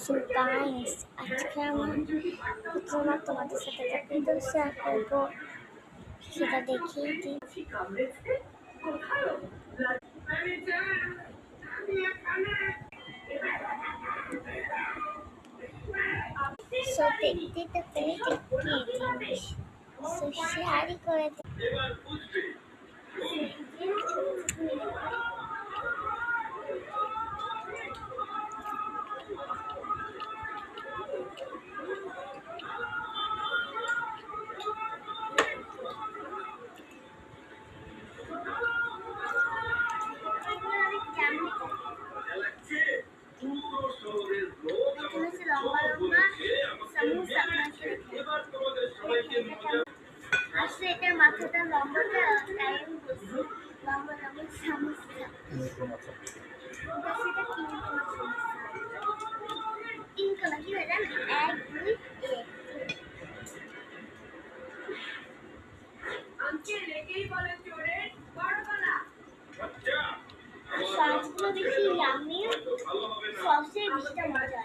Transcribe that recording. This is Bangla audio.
সো গাইস, আজকে আমার প্রথমবার তোমাদের সাথে একটা ভিডিও শেয়ার করবো, সেটা দেখিয়ে দিই। সো দেখতে তো পেলে দেখিয়ে জিনিস, সো শেয়ারই করে দিই। লম্বা লম্বা সমুচা আসলে এটার মাথাটা লম্বাটা, তাই আমি বলছি লম্বা লম্বা সমুচা। সেটা তিন কলা কি হয় জানো? 1 2 সসগুলো বেশি ইয়ামি, সসের বেশিটা মজা।